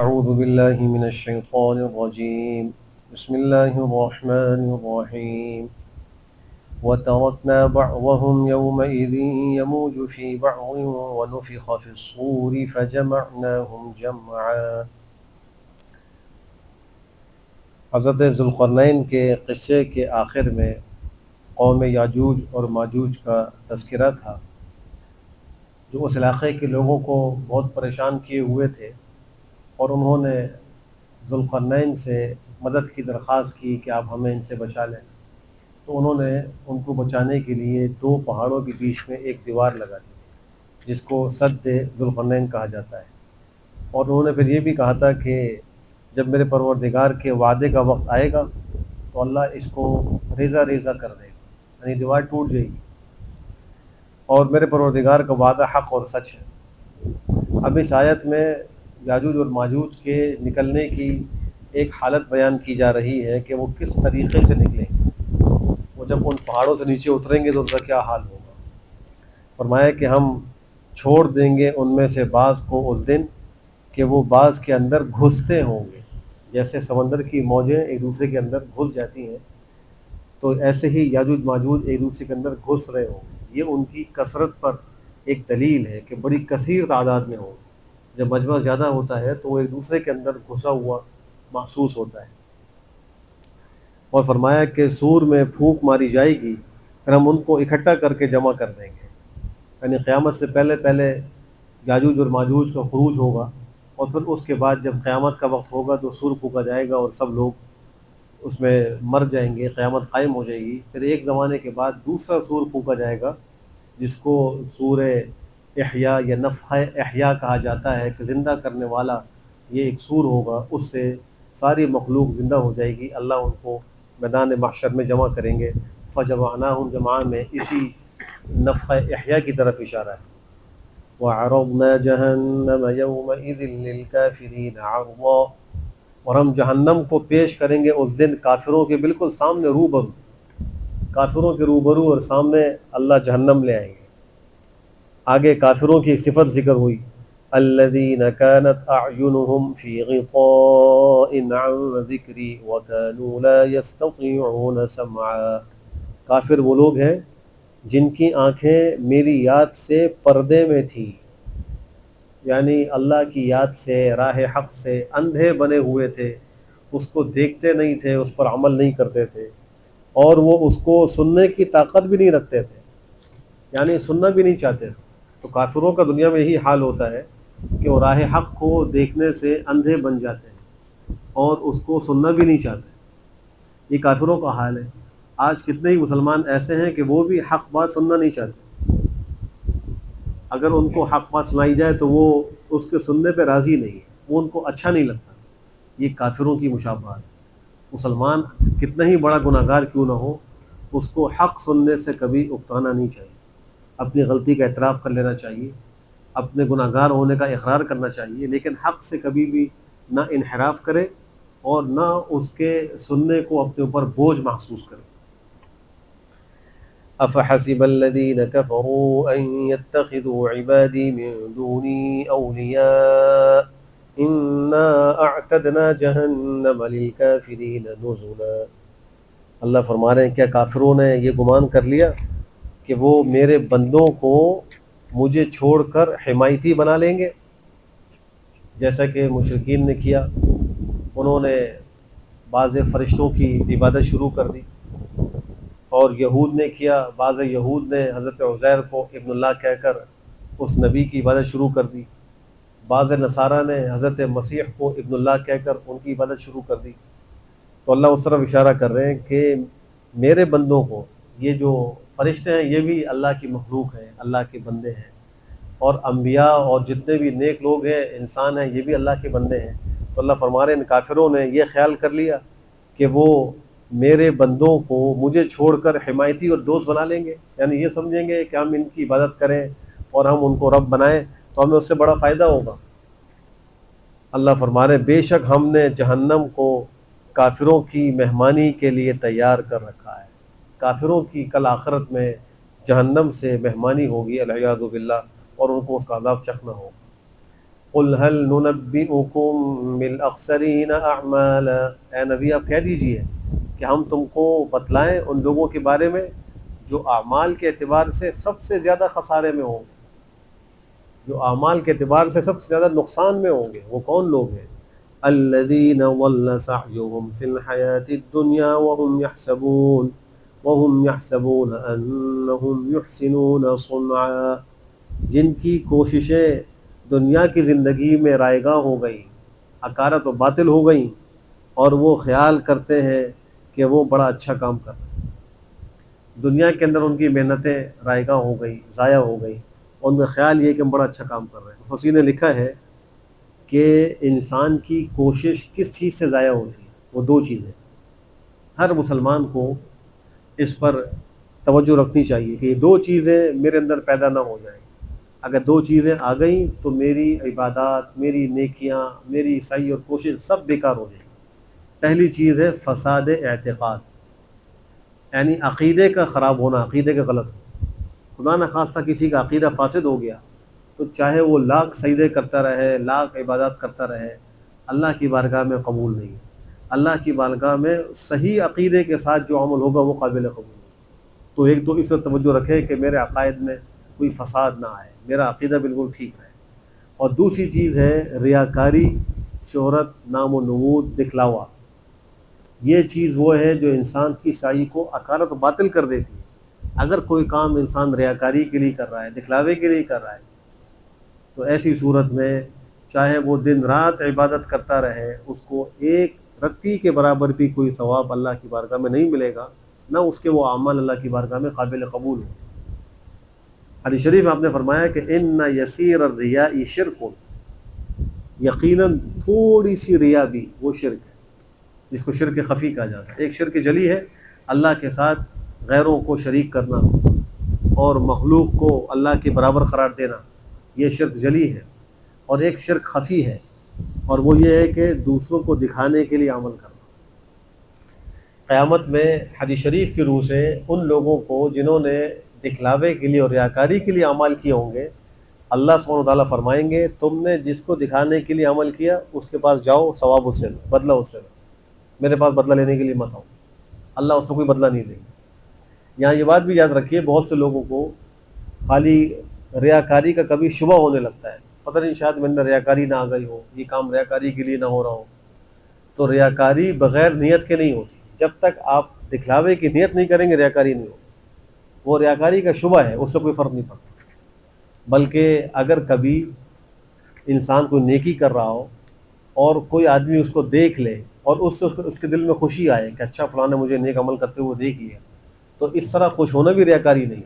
أعوذ بالله من الشيطان الرجيم بسم الله الرحمن الرحيم وتركنا بعضهم يومئذ يموج في بعض ونفخ في الصور فجمعناهم جمعا۔ حضرت ذوالقرنین کے قصے کے آخر میں قوم یاجوج اور ماجوج کا تذکرہ تھا، جو اس علاقے کے لوگوں کو بہت پریشان کیے ہوئے تھے، اور انہوں نے ذوالقرنین سے مدد کی درخواست کی کہ آپ ہمیں ان سے بچا لیں۔ تو انہوں نے ان کو بچانے کے لیے دو پہاڑوں کے بیچ میں ایک دیوار لگا دی تھی، جس کو سد ذوالقرنین کہا جاتا ہے، اور انہوں نے پھر یہ بھی کہا تھا کہ جب میرے پروردگار کے وعدے کا وقت آئے گا تو اللہ اس کو ریزہ ریزہ کر دے گا، یعنی دیوار ٹوٹ جائے گی، اور میرے پروردگار کا وعدہ حق اور سچ ہے۔ اب اس آیت میں یاجوج اور ماجوج کے نکلنے کی ایک حالت بیان کی جا رہی ہے کہ وہ کس طریقے سے نکلیں گے، وہ جب ان پہاڑوں سے نیچے اتریں گے تو ان کا کیا حال ہوگا۔ فرمایا کہ ہم چھوڑ دیں گے ان میں سے بعض کو اس دن کہ وہ بعض کے اندر گھستے ہوں گے، جیسے سمندر کی موجیں ایک دوسرے کے اندر گھس جاتی ہیں، تو ایسے ہی یاجوج ماجوج ایک دوسرے کے اندر گھس رہے ہوں گے۔ یہ ان کی کثرت پر ایک دلیل ہے کہ بڑی کثیر تعداد میں ہوں گے۔ جب مجمع زیادہ ہوتا ہے تو وہ ایک دوسرے کے اندر گھسا ہوا محسوس ہوتا ہے۔ اور فرمایا کہ سور میں پھونک ماری جائے گی، پھر ہم ان کو اکٹھا کر کے جمع کر دیں گے، یعنی قیامت سے پہلے پہلے یاجوج اور ماجوج کا خروج ہوگا، اور پھر اس کے بعد جب قیامت کا وقت ہوگا تو سور پھونکا جائے گا اور سب لوگ اس میں مر جائیں گے، قیامت قائم ہو جائے گی۔ پھر ایک زمانے کے بعد دوسرا سور پھونکا جائے گا، جس کو سور احیاء یا نفخہ احیاء کہا جاتا ہے، کہ زندہ کرنے والا یہ ایک سور ہوگا، اس سے ساری مخلوق زندہ ہو جائے گی، اللہ ان کو میدان محشر میں جمع کریں گے۔ فجمعناہم جمعا میں اسی نفخہ احیاء کی طرف اشارہ ہے۔ وعرضنا جہنم یومئذ للکافرین عرضا، اور ہم جہنم کو پیش کریں گے اس دن کافروں کے بالکل سامنے، روبرو، کافروں کے روبرو اور سامنے اللہ جہنم لے آئیں گے۔ آگے کافروں کی صفت ذکر ہوئی، الذین کانت اعینہم فی غطاء عن ذکری وکانوا لا یستطیعون سمعا۔ کافر وہ لوگ ہیں جن کی آنکھیں میری یاد سے پردے میں تھیں، یعنی اللہ کی یاد سے، راہ حق سے اندھے بنے ہوئے تھے، اس کو دیکھتے نہیں تھے، اس پر عمل نہیں کرتے تھے، اور وہ اس کو سننے کی طاقت بھی نہیں رکھتے تھے، یعنی سننا بھی نہیں چاہتے تھے۔ تو کافروں کا دنیا میں یہی حال ہوتا ہے کہ وہ راہ حق کو دیکھنے سے اندھے بن جاتے ہیں اور اس کو سننا بھی نہیں چاہتے۔ یہ کافروں کا حال ہے۔ آج کتنے ہی مسلمان ایسے ہیں کہ وہ بھی حق بات سننا نہیں چاہتے، اگر ان کو حق بات سنائی جائے تو وہ اس کے سننے پہ راضی نہیں ہے، وہ ان کو اچھا نہیں لگتا۔ یہ کافروں کی مشابہت ہے۔ مسلمان کتنا ہی بڑا گناہ گار کیوں نہ ہو، اس کو حق سننے سے کبھی اکتانا نہیں چاہیے، اپنی غلطی کا اعتراف کر لینا چاہیے، اپنے گناہ گار ہونے کا اقرار کرنا چاہیے، لیکن حق سے کبھی بھی نہ انحراف کرے اور نہ اس کے سننے کو اپنے اوپر بوجھ محسوس کرے۔ افحسب الذین کفروا ان يتخذوا عبادی من دونی اولیاء انا اعتدنا جہنم للکافرین نزلا۔ اللہ فرما رہے ہیں کیا کافروں نے یہ گمان کر لیا کہ وہ میرے بندوں کو مجھے چھوڑ کر حمایتی بنا لیں گے، جیسا کہ مشرکین نے کیا۔ انہوں نے بعض فرشتوں کی عبادت شروع کر دی، اور یہود نے کیا، بعض یہود نے حضرت عزیر کو ابن اللہ کہہ کر اس نبی کی عبادت شروع کر دی، بعض نصارہ نے حضرت مسیح کو ابن اللہ کہہ کر ان کی عبادت شروع کر دی۔ تو اللہ اس طرف اشارہ کر رہے ہیں کہ میرے بندوں کو، یہ جو فرشتے ہیں یہ بھی اللہ کی مخلوق ہیں، اللہ کے بندے ہیں، اور انبیاء اور جتنے بھی نیک لوگ ہیں، انسان ہیں، یہ بھی اللہ کے بندے ہیں۔ تو اللہ فرما رہے ہیں ان کافروں نے یہ خیال کر لیا کہ وہ میرے بندوں کو مجھے چھوڑ کر حمایتی اور دوست بنا لیں گے، یعنی یہ سمجھیں گے کہ ہم ان کی عبادت کریں اور ہم ان کو رب بنائیں تو ہمیں اس سے بڑا فائدہ ہوگا۔ اللہ فرما رہے ہیں بے شک ہم نے جہنم کو کافروں کی مہمانی کے لیے تیار کر رکھا ہے۔ کافروں کی کل آخرت میں جہنم سے مہمانی ہوگی، العیاذ باللہ، اور ان کو اس کا عذاب چکھنا ہوگا۔ قل هل ننبئكم بالاخسرین اعمالا، اے نبی آپ کہہ دیجئے کہ ہم تم کو بتلائیں ان لوگوں کے بارے میں جو اعمال کے اعتبار سے سب سے زیادہ خسارے میں ہوں گے، جو اعمال کے اعتبار سے سب سے زیادہ نقصان میں ہوں گے۔ وہ کون لوگ ہیں؟ الذین ضل سعیهم فی الحیاۃ الدنیا وهم یحسبون انہم یحسنون صنعا، جن کی کوششیں دنیا کی زندگی میں رائے گاں ہو گئیں، حقارت و باطل ہو گئیں، اور وہ خیال کرتے ہیں کہ وہ بڑا اچھا کام کر رہے ہیں۔ دنیا کے اندر ان کی محنتیں رائے گاں ہو گئیں، ضائع ہو گئیں، ان میں خیال یہ کہ ہم بڑا اچھا کام کر رہے ہیں۔ مفسرین نے لکھا ہے کہ انسان کی کوشش کس چیز سے ضائع ہوتی ہے؟ وہ دو چیزیں۔ ہر مسلمان کو اس پر توجہ رکھنی چاہیے کہ یہ دو چیزیں میرے اندر پیدا نہ ہو جائیں۔ اگر دو چیزیں آ گئیں تو میری عبادات، میری نیکیاں، میری سعی اور کوشش سب بیکار ہو جائیں گی۔ پہلی چیز ہے فساد اعتقاد، یعنی عقیدے کا خراب ہونا، عقیدے کا غلط ہونا۔ خدا نخواستہ کسی کا عقیدہ فاسد ہو گیا تو چاہے وہ لاکھ سجدے کرتا رہے، لاکھ عبادات کرتا رہے، اللہ کی بارگاہ میں قبول نہیں ہے۔ اللہ کی بارگاہ میں صحیح عقیدے کے ساتھ جو عمل ہوگا وہ قابل قبول ہوگا۔ تو ایک تو اس پر توجہ رکھے کہ میرے عقائد میں کوئی فساد نہ آئے، میرا عقیدہ بالکل ٹھیک رہے۔ اور دوسری چیز ہے ریاکاری، شہرت، نام و نمود، دکھلاوا۔ یہ چیز وہ ہے جو انسان کی سعی کو عکارت و باطل کر دیتی ہے۔ اگر کوئی کام انسان ریاکاری کے لیے کر رہا ہے، دکھلاوے کے لیے کر رہا ہے، تو ایسی صورت میں چاہے وہ دن رات عبادت کرتا رہے، اس کو ایک رتی کے برابر بھی کوئی ثواب اللہ کی بارگاہ میں نہیں ملے گا، نہ اس کے وہ اعمال اللہ کی بارگاہ میں قابل قبول ہوں۔ حدیث شریف میں آپ نے فرمایا کہ ان یسیر الریا شرک، یقیناً تھوڑی سی ریا بھی وہ شرک ہے، جس کو شرک خفی کہا جاتا ہے۔ ایک شرک جلی ہے اللہ کے ساتھ غیروں کو شریک کرنا اور مخلوق کو اللہ کے برابر قرار دینا، یہ شرک جلی ہے۔ اور ایک شرک خفی ہے، اور وہ یہ ہے کہ دوسروں کو دکھانے کے لیے عمل کرنا۔ قیامت میں حدیث شریف کی روح سے ان لوگوں کو جنہوں نے دکھلاوے کے لیے اور ریاکاری کے لیے عمل کیے ہوں گے، اللہ سبحانہ وتعالیٰ فرمائیں گے تم نے جس کو دکھانے کے لیے عمل کیا اس کے پاس جاؤ، ثواب اس سے لو، بدلہ اس سے لو، میرے پاس بدلہ لینے کے لیے مت آؤ، اللہ اس کو کوئی بدلہ نہیں دے گا۔ یہاں یہ بات بھی یاد رکھیے، بہت سے لوگوں کو خالی ریاکاری کا کبھی شبہ ہونے لگتا ہے، پتہ نہیں شاید میں نے ریاکاری نہ آ گئی ہو، یہ کام ریاکاری کے لیے نہ ہو رہا ہو۔ تو ریاکاری بغیر نیت کے نہیں ہوتی، جب تک آپ دکھلاوے کی نیت نہیں کریں گے ریاکاری نہیں ہوگی۔ وہ ریاکاری کا شبہ ہے، اس سے کوئی فرق نہیں پڑتا۔ بلکہ اگر کبھی انسان کوئی نیکی کر رہا ہو اور کوئی آدمی اس کو دیکھ لے اور اس کے دل میں خوشی آئے کہ اچھا فلاں نے مجھے نیک عمل کرتے ہوئے دیکھ لیا، تو اس طرح خوش ہونا بھی ریاکاری نہیں۔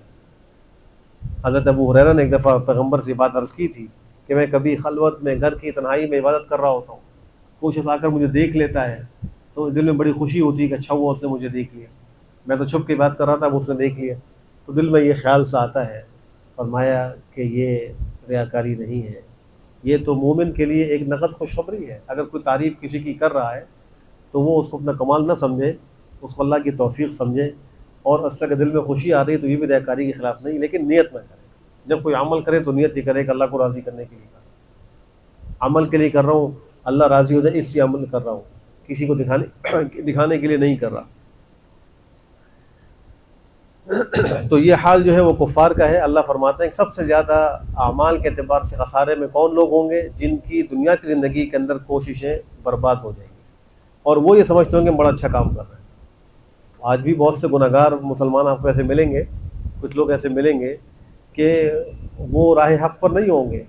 حضرت ابو ہریرہ نے ایک دفعہ پیغمبر سے بات عرض کی تھی کہ میں کبھی خلوت میں گھر کی تنہائی میں عبادت کر رہا ہوتا ہوں، کوئی شخص آ کر مجھے دیکھ لیتا ہے تو دل میں بڑی خوشی ہوتی ہے کہ اچھا ہوا اس نے مجھے دیکھ لیا، میں تو چھپ کے بات کر رہا تھا، اس نے دیکھ لیا، تو دل میں یہ خیال سا آتا ہے۔ فرمایا کہ یہ ریاکاری نہیں ہے، یہ تو مومن کے لیے ایک نقد خوشخبری ہے۔ اگر کوئی تعریف کسی کی کر رہا ہے تو وہ اس کو اپنا کمال نہ سمجھے، اس کو اللہ کی توفیق سمجھے، اور اس طرح دل میں خوشی آ رہی ہے تو یہ بھی ریاکاری کے خلاف نہیں، لیکن نیت نہ کرے۔ جب کوئی عمل کرے تو نیت ہی کرے کہ اللہ کو راضی کرنے کے لیے کر رہا ہوں، عمل کے لیے کر رہا ہوں، اللہ راضی ہو جائے اس لیے عمل کر رہا ہوں، کسی کو دکھانے کے لیے نہیں کر رہا۔ تو یہ حال جو ہے وہ کفار کا ہے۔ اللہ فرماتے ہیں کہ سب سے زیادہ اعمال کے اعتبار سے خسارے میں کون لوگ ہوں گے؟ جن کی دنیا کی زندگی کے اندر کوششیں برباد ہو جائیں گی، اور وہ یہ سمجھتے ہوں گے بڑا اچھا کام کر رہے ہیں۔ آج بھی بہت سے گناہ گار مسلمان آپ کو ایسے ملیں گے، کچھ لوگ ایسے ملیں گے کہ وہ راہ حق پر نہیں ہوں گے،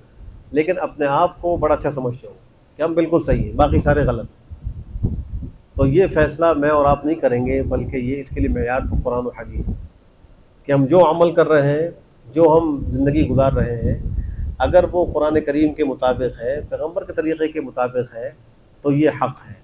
لیکن اپنے آپ کو بڑا اچھا سمجھتے ہوں گے کہ ہم بالکل صحیح ہیں، باقی سارے غلط ہیں۔ تو یہ فیصلہ میں اور آپ نہیں کریں گے، بلکہ یہ اس کے لیے معیار تو قرآن و حدیث ہے کہ ہم جو عمل کر رہے ہیں، جو ہم زندگی گزار رہے ہیں، اگر وہ قرآن کریم کے مطابق ہے، پیغمبر کے طریقے کے مطابق ہے تو یہ حق ہے،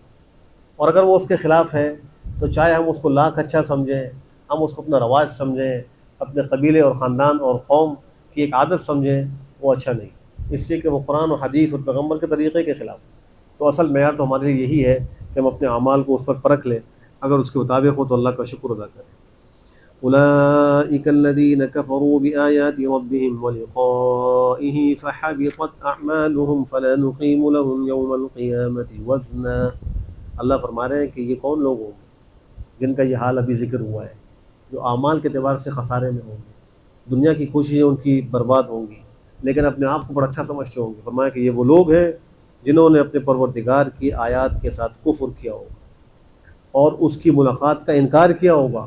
اور اگر وہ اس کے خلاف ہے تو چاہے ہم اس کو لاکھ اچھا سمجھیں، ہم اس کو اپنا رواج سمجھیں، اپنے قبیلے اور خاندان اور قوم کی ایک عادت سمجھیں، وہ اچھا نہیں، اس لیے کہ وہ قرآن و حدیث اور پیغمبر کے طریقے کے خلاف۔ تو اصل معیار تو ہمارے لیے یہی ہے کہ ہم اپنے اعمال کو اس پر پرکھ لیں، اگر اس کے مطابق ہو تو اللہ کا شکر ادا کریں۔ اولئک الذین کفروا بآیات ربهم ولقائه فحبطت اعمالهم فلا نقیم لهم یوم القیامۃ وزنا۔ اللہ فرما رہے ہیں کہ یہ کون لوگ ہوں گے جن کا یہ حال ابھی ذکر ہوا ہے، جو اعمال کے اعتبار سے خسارے میں ہوں گے، دنیا کی کوششیں ان کی برباد ہوں گی، لیکن اپنے آپ کو بڑا اچھا سمجھتے ہوں گے۔ فرمایا کہ یہ وہ لوگ ہیں جنہوں نے اپنے پروردگار کی آیات کے ساتھ کفر کیا ہوگا اور اس کی ملاقات کا انکار کیا ہوگا،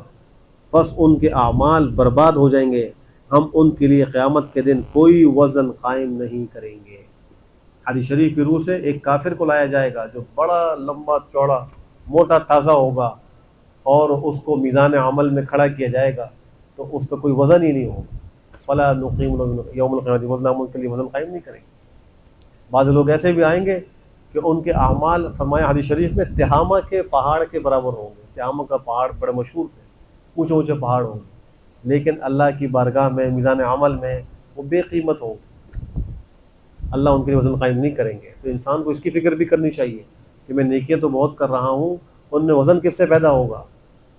بس ان کے اعمال برباد ہو جائیں گے، ہم ان کے لیے قیامت کے دن کوئی وزن قائم نہیں کریں گے۔ حدیث شریف کی روح سے ایک کافر کو لایا جائے گا جو بڑا لمبا چوڑا موٹا تازہ ہوگا، اور اس کو میزان عمل میں کھڑا کیا جائے گا تو اس کا کوئی وزن ہی نہیں ہوگا۔ فلا نقیم له یوم القیامۃ وزنا، ہم ان کے لیے وزن قائم نہیں کریں گے۔ بعض لوگ ایسے بھی آئیں گے کہ ان کے اعمال، فرمایا حدیث شریف میں، تہامہ کے پہاڑ کے برابر ہوں گے۔ تہامہ کا پہاڑ بڑے مشہور تھے، اونچے اونچے پہاڑ ہوں گے، لیکن اللہ کی بارگاہ میں میزان عمل میں وہ بے قیمت ہوں گے، اللہ ان کے لیے وزن قائم نہیں کریں گے۔ تو انسان کو اس کی فکر بھی کرنی چاہیے کہ میں نیکیاں تو بہت کر رہا ہوں، ان میں وزن کس سے پیدا ہوگا؟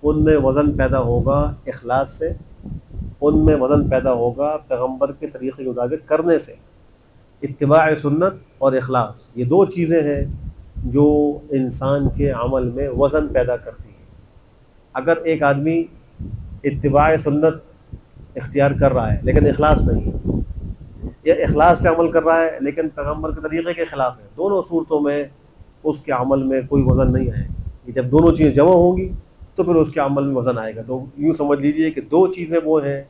ان میں وزن پیدا ہوگا اخلاص سے، ان میں وزن پیدا ہوگا پیغمبر کے طریقے کے مطابق کرنے سے۔ اتباع سنت اور اخلاص، یہ دو چیزیں ہیں جو انسان کے عمل میں وزن پیدا کرتی ہیں۔ اگر ایک آدمی اتباع سنت اختیار کر رہا ہے لیکن اخلاص نہیں ہے، یا اخلاص سے عمل کر رہا ہے لیکن پیغمبر کے طریقے کے خلاف ہے، دونوں صورتوں میں اس کے عمل میں کوئی وزن نہیں آئے گا۔ جب دونوں چیزیں جمع ہوں گی تو پھر اس کے عمل میں وزن آئے گا۔ تو یوں سمجھ لیجئے کہ دو چیزیں وہ ہیں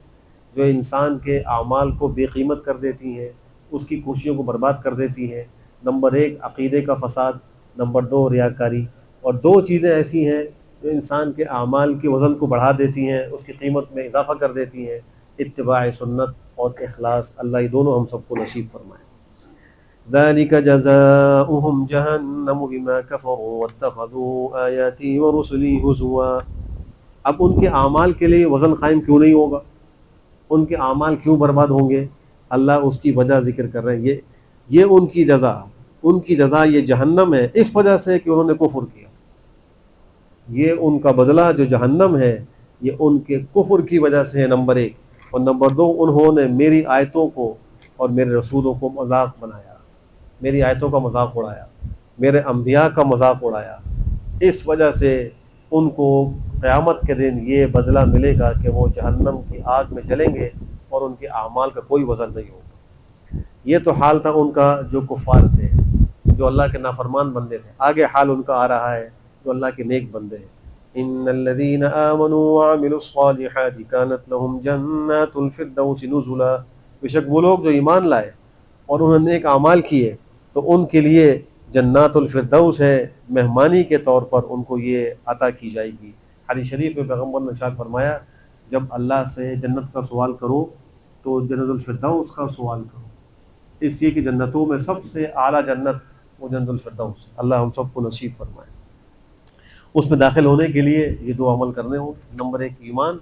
جو انسان کے اعمال کو بے قیمت کر دیتی ہیں، اس کی کوششوں کو برباد کر دیتی ہیں۔ نمبر ایک عقیدے کا فساد، نمبر دو ریاکاری۔ اور دو چیزیں ایسی ہیں جو انسان کے اعمال کے وزن کو بڑھا دیتی ہیں، اس کی قیمت میں اضافہ کر دیتی ہیں، اتباع سنت اور اخلاص۔ اللہ یہ دونوں ہم سب کو نصیب فرمائے۔ ذلك جزاؤهم جہنم بما كفروا واتخذوا آیاتی ورسلی ہزوا۔ اب ان کے اعمال کے لیے وزن قائم کیوں نہیں ہوگا؟ ان کے اعمال کیوں برباد ہوں گے؟ اللہ اس کی وجہ ذکر کر رہے ہیں۔ یہ ان کی جزا یہ جہنم ہے، اس وجہ سے کہ انہوں نے کفر کیا۔ یہ ان کا بدلہ جو جہنم ہے یہ ان کے کفر کی وجہ سے ہے، نمبر ایک۔ اور نمبر دو، انہوں نے میری آیتوں کو اور میرے رسولوں کو مذاق بنایا، میری آیتوں کا مذاق اڑایا، میرے انبیاء کا مذاق اڑایا۔ اس وجہ سے ان کو قیامت کے دن یہ بدلہ ملے گا کہ وہ جہنم کی آگ میں جلیں گے اور ان کے اعمال کا کوئی وزن نہیں ہوگا۔ یہ تو حال تھا ان کا جو کفار تھے، جو اللہ کے نافرمان بندے تھے۔ آگے حال ان کا آ رہا ہے جو اللہ کے نیک بندے ہیں۔ ان الذين آمنوا وعملوا الصالحات كانت لهم جنات الفردوس نزلا۔ بے شک وہ لوگ جو ایمان لائے اور انہوں نے نیک اعمال کیے تو ان کے لیے جنات الفردوس ہے، مہمانی کے طور پر ان کو یہ عطا کی جائے گی۔ حدیث شریف میں پیغمبر نے ارشاد فرمایا، جب اللہ سے جنت کا سوال کرو تو جنت الفردوس کا سوال کرو، اس لیے کہ جنتوں میں سب سے اعلیٰ جنت وہ جنت الفردوس۔ اللہ ہم سب کو نصیب فرمائے۔ اس میں داخل ہونے کے لیے یہ دو عمل کرنے ہوں، نمبر ایک ایمان،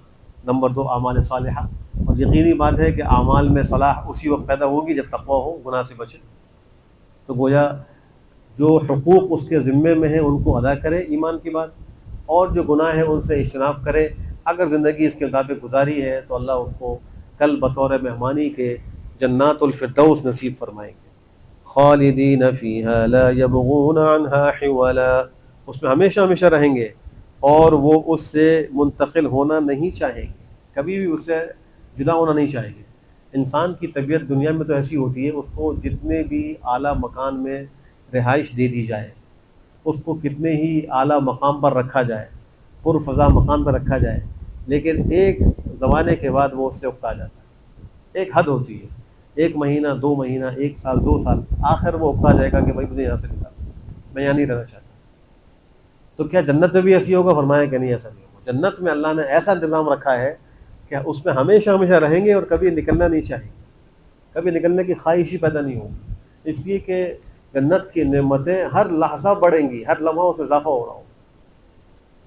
نمبر دو اعمال صالحہ۔ اور یقینی بات ہے کہ اعمال میں صلاح اسی وقت پیدا ہوگی جب تقویٰ ہو، گناہ سے بچے۔ تو گویا جو حقوق اس کے ذمے میں ہیں ان کو ادا کرے، ایمان کی بات، اور جو گناہ ہے ان سے اجتناب کرے۔ اگر زندگی اس کے مطابق گزاری ہے تو اللہ اس کو کل بطور مہمانی کے جنات الفردوس نصیب فرمائیں گے۔ خالدین فیہا لا یبغون عنہا حولا، اس میں ہمیشہ ہمیشہ رہیں گے اور وہ اس سے منتقل ہونا نہیں چاہیں گے، کبھی بھی اس سے جدا ہونا نہیں چاہیں گے۔ انسان کی طبیعت دنیا میں تو ایسی ہوتی ہے، اس کو جتنے بھی اعلیٰ مکان میں رہائش دے دی جائے، اس کو کتنے ہی اعلیٰ مقام پر رکھا جائے، پرفضا مکان پر رکھا جائے، لیکن ایک زمانے کے بعد وہ اس سے اکتا جاتا ہے۔ ایک حد ہوتی ہے، ایک مہینہ، دو مہینہ، ایک سال، دو سال، آخر وہ اکتا جائے گا کہ بھائی مجھے یہاں سے نکال، میں یہاں نہیں رہنا چاہتا۔ تو کیا جنت میں بھی ایسی ہوگا؟ فرمایا کہ نہیں، ایسا نہیں ہوگا۔ جنت میں اللہ نے ایسا انتظام رکھا ہے کہ اس میں ہمیشہ ہمیشہ رہیں گے اور کبھی نکلنا نہیں چاہیں گے، کبھی نکلنے کی خواہش ہی پیدا نہیں ہوگی، اس لیے کہ جنت کی نعمتیں ہر لحظہ بڑھیں گی، ہر لمحہ اس میں اضافہ ہو رہا ہوگا،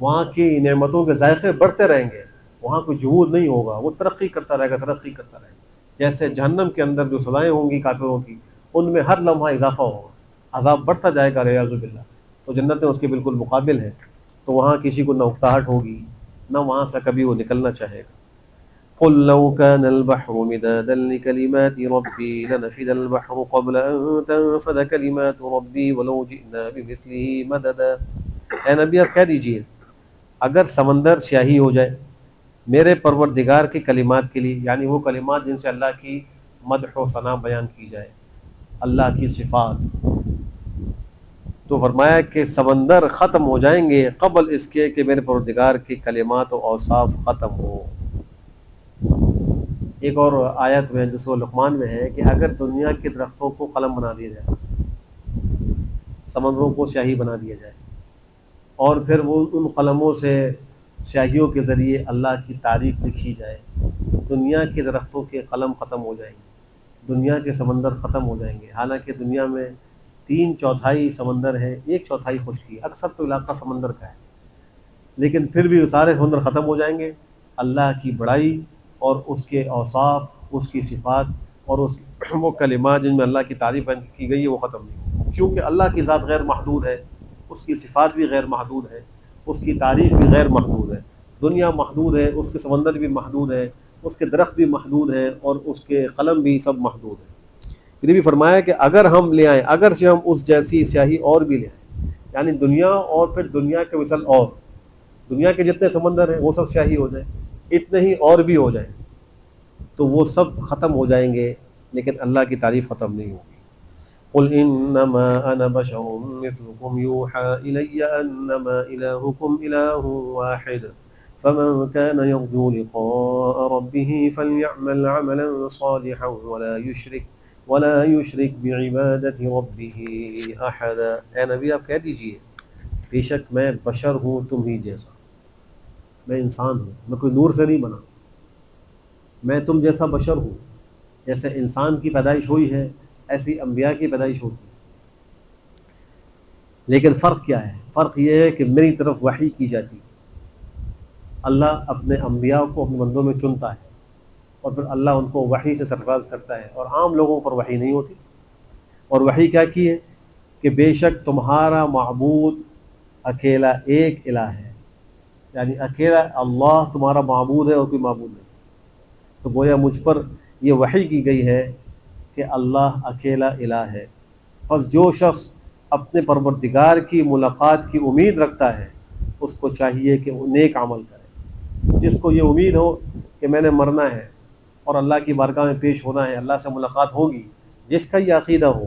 وہاں کی نعمتوں کے ذائقے بڑھتے رہیں گے، وہاں کوئی جمود نہیں ہوگا، وہ ترقی کرتا رہے گا، ترقی کرتا رہے گا۔ جیسے جہنم کے اندر جو سزائیں ہوں گی کافروں کی، ان میں ہر لمحہ اضافہ ہوگا، عذاب بڑھتا جائے گا، والعیاذ باللہ۔ تو جنتیں اس کے بالکل مقابل ہیں، تو وہاں کسی کو نہ اکتاہٹ ہوگی، نہ وہاں سے کبھی وہ نکلنا چاہے گا۔ قل لو كان البحر مدادا لكلمات ربي لنفد البحر قبل أن تنفد كلمات ربي ولو جئنا بمثله مددا. اے نبی آپ کہہ دیجئے اگر سمندر سیاہی ہو جائے میرے پروردگار کے کلمات کے لیے، یعنی وہ کلمات جن سے اللہ کی مدح و ثنا بیان کی جائے، اللہ کی صفات، تو فرمایا کہ سمندر ختم ہو جائیں گے قبل اس کے کہ میرے پروردگار کے کلمات و اوصاف ختم ہو. ایک اور آیت میں جو سورہ لقمان میں ہے کہ اگر دنیا کے درختوں کو قلم بنا دیا جائے، سمندروں کو سیاہی بنا دیا جائے، اور پھر وہ ان قلموں سے سیاہیوں کے ذریعے اللہ کی تعریف لکھی جائے، دنیا کے درختوں کے قلم ختم ہو جائیں گے، دنیا کے سمندر ختم ہو جائیں گے. حالانکہ دنیا میں 3/4 سمندر ہے، 1/4 خشکی، اکثر تو علاقہ سمندر کا ہے، لیکن پھر بھی سارے سمندر ختم ہو جائیں گے، اللہ کی بڑائی اور اس کے اوصاف، اس کی صفات اور اس وہ کلمات جن میں اللہ کی تعریف کی گئی ہے وہ ختم نہیں ہوں، کیونکہ اللہ کی ذات غیر محدود ہے، اس کی صفات بھی غیر محدود ہے، اس کی تعریف بھی غیر محدود ہے. دنیا محدود ہے، اس کے سمندر بھی محدود ہے، اس کے درخت بھی محدود ہیں، اور اس کے قلم بھی سب محدود ہیں. پھر بھی فرمایا کہ اگر ہم لے آئیں، اگر سے ہم اس جیسی سیاہی اور بھی لے آئیں، یعنی دنیا اور پھر دنیا کے مثل اور دنیا کے جتنے سمندر ہیں وہ سب سیاہی ہو جائیں، اتنے ہی اور بھی ہو جائیں، تو وہ سب ختم ہو جائیں گے لیکن اللہ کی تعریف ختم نہیں ہوگی. قل انما انا بشر مثلكم يوحى الي انما الهكم اله واحد فمن كان يرجو لقاء ربه فليعمل عملا صالحا ولا يشرك بعبادة ربه احدا. اے نبی آپ کہہ دیجئے بے شک میں بشر ہوں تم ہی جیسا، میں انسان ہوں، میں کوئی نور سے نہیں بنا، میں تم جیسا بشر ہوں. جیسے انسان کی پیدائش ہوئی ہے ایسی انبیاء کی پیدائش ہوتی ہے، لیکن فرق کیا ہے؟ فرق یہ ہے کہ میری طرف وحی کی جاتی ہے. اللہ اپنے انبیاء کو اپنے بندوں میں چنتا ہے اور پھر اللہ ان کو وحی سے سرفراز کرتا ہے، اور عام لوگوں پر وحی نہیں ہوتی. اور وحی کیا کی ہے کہ بے شک تمہارا معبود اکیلا ایک الہ ہے، یعنی اکیلا اللہ تمہارا معبود ہے اور کوئی معبود نہیں. تو گویا مجھ پر یہ وحی کی گئی ہے کہ اللہ اکیلا الہ ہے. بس جو شخص اپنے پروردگار کی ملاقات کی امید رکھتا ہے اس کو چاہیے کہ وہ نیک عمل کرے. جس کو یہ امید ہو کہ میں نے مرنا ہے اور اللہ کی بارگاہ میں پیش ہونا ہے، اللہ سے ملاقات ہوگی، جس کا یہ عقیدہ ہو،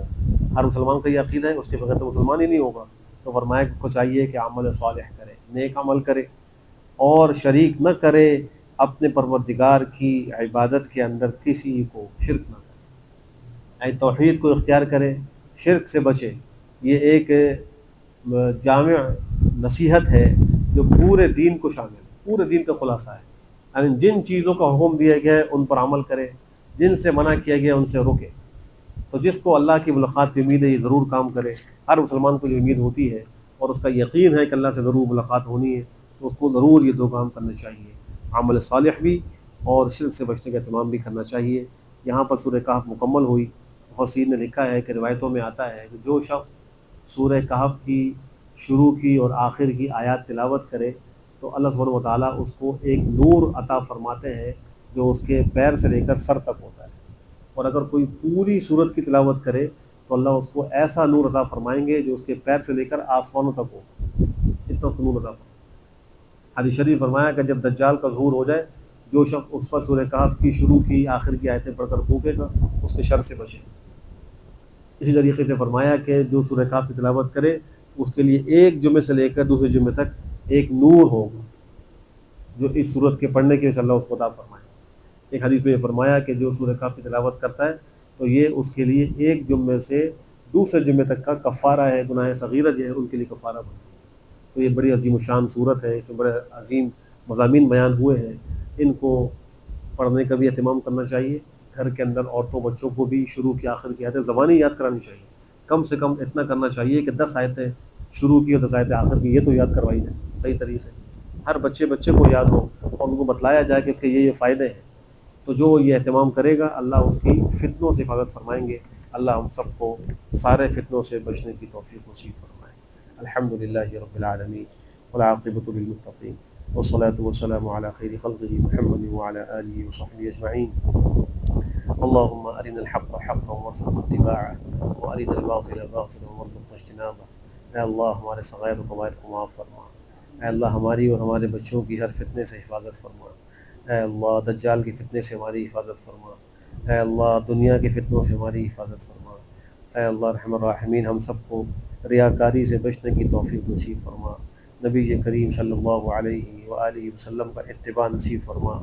ہر مسلمان کا یہ عقیدہ ہے، اس کے بغیر تو مسلمان ہی نہیں ہوگا، تو فرمایا کہ اس کو چاہیے کہ عمل صالح کرے، نیک عمل کرے، اور شریک نہ کرے اپنے پروردگار کی عبادت کے اندر کسی کو، شرک نہ کرے، یعنی توحید کو اختیار کرے، شرک سے بچے. یہ ایک جامع نصیحت ہے جو پورے دین کو شامل ہے، پورے دین کا خلاصہ ہے. یعنی جن چیزوں کا حکم دیا گیا ہے ان پر عمل کرے، جن سے منع کیا گیا ان سے رکے. تو جس کو اللہ کی ملاقات کی امید ہے یہ ضرور کام کرے. ہر مسلمان کو یہ امید ہوتی ہے اور اس کا یقین ہے کہ اللہ سے ضرور ملاقات ہونی ہے، تو اس کو ضرور یہ 2 کام کرنے چاہیے، عمل صالح بھی اور شرک سے بچنے کا اہتمام بھی کرنا چاہیے. یہاں پر سورہ کہف مکمل ہوئی. مفسرین نے لکھا ہے کہ روایتوں میں آتا ہے کہ جو شخص سورہ کہف کی شروع کی اور آخر کی آیات تلاوت کرے تو اللہ سبحانہ و تعالیٰ اس کو ایک نور عطا فرماتے ہیں جو اس کے پیر سے لے کر سر تک ہوتا ہے. اور اگر کوئی پوری سورت کی تلاوت کرے تو اللہ اس کو ایسا نور عطا فرمائیں گے جو اس کے پیر سے لے کر آسمانوں تک ہو، اتنا نور عطا فرمائیں. حدیث شریف فرمایا کہ جب دجال کا ظہور ہو جائے جو شخص اس پر سورہ کہف کی شروع کی آخر کی آیتیں پڑھ کر پھونکے گا اس کے شر سے بچے. اسی طریقے سے فرمایا کہ جو سورہ کہف کی تلاوت کرے اس کے لیے ایک جمعے سے لے کر دوسرے جمعے تک ایک نور ہوگا جو اس سورت کے پڑھنے کے لیے اللہ اس کو عطا فرمائے. ایک حدیث میں یہ فرمایا کہ جو سورہ کہف کی تلاوت کرتا ہے تو یہ اس کے لیے ایک جمعے سے دوسرے جمعے تک کا کفارہ ہے، گناہ صغیرہ جو ہے ان کے لیے کفارہ بنتا ہے. تو یہ بڑی عظیم الشان صورت ہے، اس میں بڑے عظیم مضامین بیان ہوئے ہیں. ان کو پڑھنے کا بھی اہتمام کرنا چاہیے. گھر کے اندر عورتوں بچوں کو بھی شروع کی آخر کی آیتیں زبانی یاد کرانی چاہیے. کم سے کم اتنا کرنا چاہیے کہ 10 آیتیں شروع کی اور 10 آیتیں آخر کی یہ تو یاد کروائی جائیں صحیح طریقے سے. ہر بچے کو یاد ہو اور ان کو بتلایا جائے کہ اس کے یہ فائدے ہیں. تو جو یہ اہتمام کرے گا اللہ اس کی فتنوں سے حفاظت فرمائیں گے. اللہ ہم سب کو سارے فتنوں سے بچنے کی توفیق نصیب فرمائے. الحمدللہ رب العالمین والعاقبۃ للمتقین والصلاة والسلام على خير خلقه محمد وعلى آله وصحبه أجمعين. اللهم أرنا الحق حقا وارزقنا اتباعه وأرنا الباطل باطلا وارزقنا اجتنابه. اے اللہ ہمارے صغائر و کبائر کو معاف فرما. اے اللہ ہماری اور ہمارے بچوں کی ہر فتنے سے حفاظت فرما. اے اللہ دجال کے فتنے سے ہماری حفاظت فرما. اے اللہ دنیا کے فتنوں سے ہماری حفاظت فرما. اے اللہ رحم الراحمین ہم سب کو ریاکاری سے بچنے کی توفیق نصیب فرما. نبی کریم صلی اللہ علیہ وآلہ وسلم کا اتباع نصیب فرما.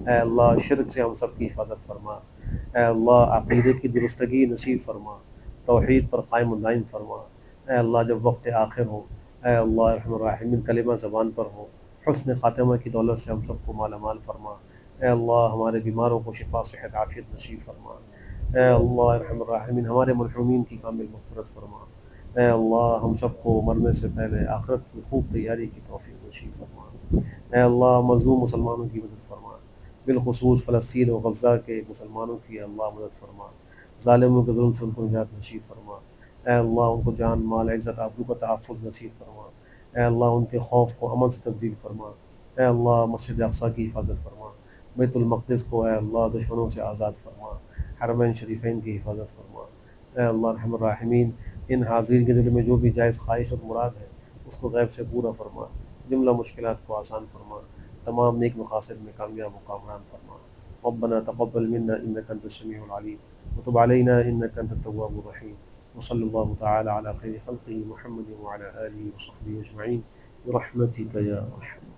اے اللہ شرک سے ہم سب کی حفاظت فرما. اے اللہ عقیدے کی درستگی نصیب فرما. توحید پر قائم و دائم فرما. اے اللہ جب وقت آخر ہو، اے اللہ رحم الراحمین کلمہ زبان پر ہو، حسن خاتمہ کی دولت سے ہم سب کو مالا مال فرما. اے اللہ ہمارے بیماروں کو شفا صحت عافیت نصیب فرما. اے اللہ رحم الراحمین ہمارے مرحومین کی کامل مغفرت فرما. اے اللہ ہم سب کو مرنے سے پہلے آخرت کی خوب تیاری کی توفیق نصیب فرما. اے اللہ مظلوم مسلمانوں کی مدد فرما، بالخصوص فلسطین و غزہ کے مسلمانوں کی اللہ مدد فرما. ظالموں کے ظلم سے ان کو نجات نصیب فرما. اے اللہ ان کو جان مال عزت آبرو کا تحفظ نصیب فرما. اے اللہ ان کے خوف کو امن سے تبدیل فرما. اے اللہ مسجد اقصیٰ کی حفاظت فرما. بیت المقدس کو اے اللہ دشمنوں سے آزاد فرما. حرمین شریفین کی حفاظت فرما. اے اللہ رحم الراحمین ان حاضرین کے دل میں جو بھی جائز خواہش اور مراد ہے اس کو غیب سے پورا فرما. جملہ مشکلات کو آسان فرما. تمام نیک مقاصد میں کامیاب و کامران فرما. ربنا تقبل منا انك انت السميع العليم وتب علينا انك انت التواب الرحيم. وصلى الله تعالى على خير خلقه محمد وعلى آله وصحبه أجمعين برحمتك يا أرحم